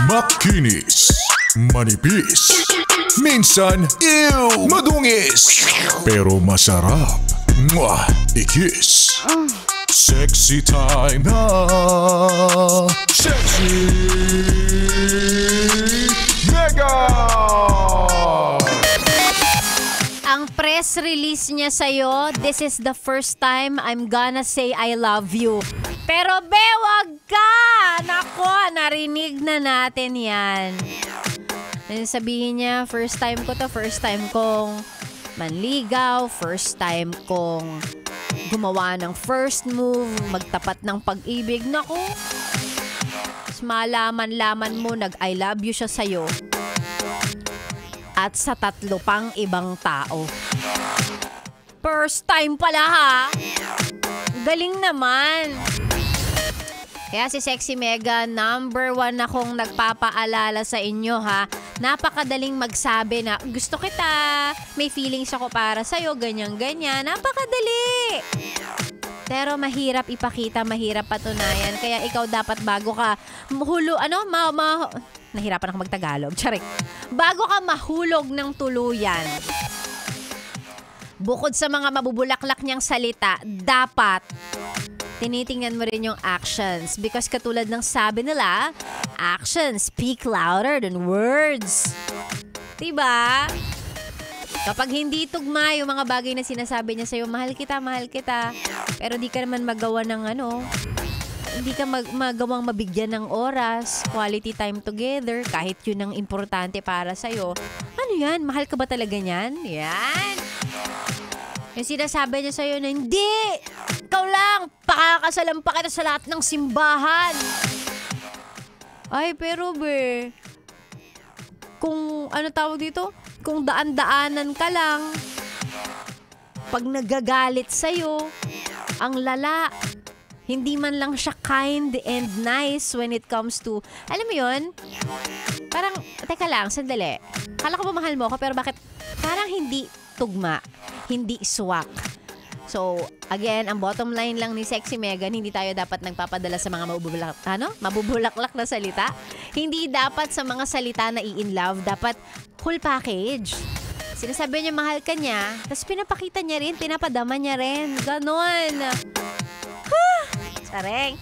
Makinis, manipis, minsan madungis, pero masarap. Mwah! I-kiss. Sexy time na. Sexy Mega! Ang press release niya sa'yo, this is the first time I'm gonna say I love you. Pero be, wag ka! Nako, narinig na natin yan. Sabihin niya, first time ko to, first time kong manligaw, first time kong gumawa ng first move, magtapat ng pag-ibig. Nako, malaman-laman mo, nag-I love you siya sa'yo. At sa 3 pang ibang tao. First time pala ha. Galing naman. Kaya si Sexy Mega, number 1 akong nagpapaalala sa inyo ha. Napakadaling magsabi na gusto kita, may feelings ako para sa'yo, ganyan-ganyan. Napakadali. Pero mahirap ipakita, mahirap patunayan. Kaya ikaw dapat bago ka nahirapan ako magtagalog. Charik. Bago ka mahulog ng tuluyan, bukod sa mga mabubulaklak niyang salita, dapat tinitingnan mo rin yung actions. Because katulad ng sabi nila, actions speak louder than words. Diba? Kapag hindi tugma yung mga bagay na sinasabi niya sa'yo, mahal kita, pero di ka naman magawa ng hindi ka magawang mabigyan ng oras, quality time together, kahit yun ang importante para sa'yo. Ano yan? Mahal ka ba talaga niyan? Yan. Yung sinasabi niya sa'yo na, hindi! Ikaw lang! Pakakasalan pa kita sa lahat ng simbahan! Ay, pero be, kung ano tawag dito? Kung daan-daanan ka lang, pag nagagalit sa'yo, ang lala, hindi man lang siya kind and nice when it comes to, alam mo yun? Parang, teka lang, sandali. Kala ko ba mahal mo ako, pero bakit parang hindi tugma, hindi swak. So, again, ang bottom line lang ni Sexy Megan, hindi tayo dapat nagpapadala sa mga mabubulaklak na salita. Hindi dapat sa mga salita na i-in love, dapat full package. Sinasabi niya mahal ka niya, tapos pinapakita niya rin, pinapadama niya rin. Ganon. Sareng.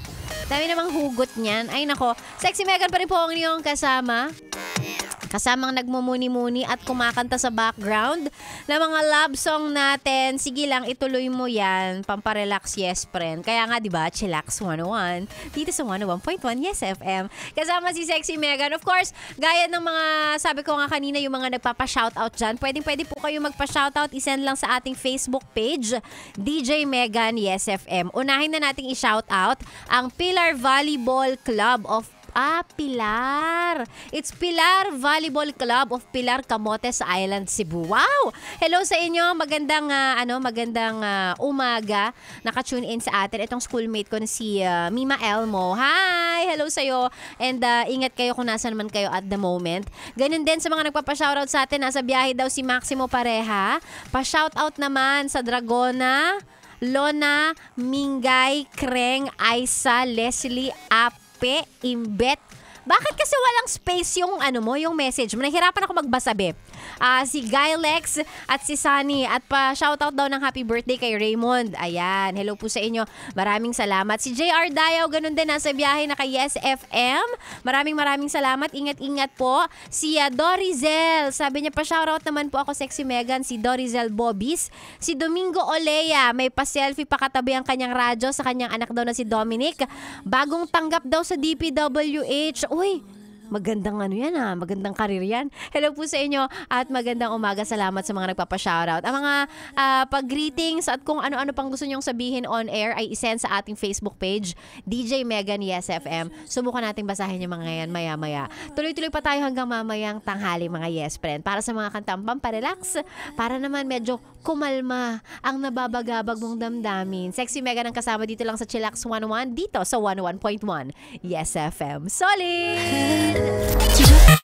Dami namang hugot niyan. Ay nako, Sexy Megan pa rin po ang inyong kasama. Kasamang nagmumuni-muni at kumakanta sa background na mga love song natin. Sige lang, ituloy mo yan. Pamparelax, yes, friend. Kaya nga, di ba, Chillax 101. Dito sa 101.1, Yes FM. Kasama si Sexy Megan. Of course, gaya ng mga, sabi ko nga kanina, yung mga nagpapa-shoutout dyan, pwede po kayo magpa-shoutout. Isend lang sa ating Facebook page, DJ Megan, Yes FM. Unahin na nating i-shoutout ang Pilar Volleyball Club of Pilar. It's Pilar Volleyball Club of Pilar, Camotes Island, Cebu. Wow! Hello sa inyo. Magandang umaga. Naka-tune in sa atin itong schoolmate ko na si Mima Elmo. Hi! Hello sa iyo. And ingat kayo kung nasa naman kayo at the moment. Ganun din sa mga nagpapa-shoutout sa atin. Nasa biyahe daw si Maximo Pareha. Pa-shoutout naman sa Dragona, Lona, Mingay, Kreng, Aisa, Leslie, Imbet. Bakit kasi walang space yung yung message mo? Nahirapan ako magbasa, be. Si Gylex at si Sunny at pa-shoutout daw ng happy birthday kay Raymond. Ayan, hello po sa inyo. Maraming salamat. Si JR Dayaw, ganun din, nasa biyahe na kay Yes FM. Maraming salamat. Ingat-ingat po. Si Dorizel, sabi niya pa-shoutout naman po ako, Sexy Megan, si Dorizel Bobis. Si Domingo Olea, may pa-selfie pa katabi ang kanyang radyo sa kanyang anak daw na si Dominic. Bagong tanggap daw sa DPWH. Uy, magandang magandang karir yan. Hello po sa inyo at magandang umaga. Salamat sa mga nagpapa-shoutout. Ang mga pag-greetings at kung ano-ano pang gusto nyong sabihin on air ay isend sa ating Facebook page, DJ Megan Yes FM. Subukan natin basahin yung mga yan maya-maya. Tuloy-tuloy pa tayo hanggang mamayang tanghali, mga Yes Friend. Para sa mga kantang pamparelax, para naman medyo kumalma ang nababagabag mong damdamin. Sexy Megan ang kasama dito lang sa Chillax 101, dito sa 101.1 Yes FM. Solid!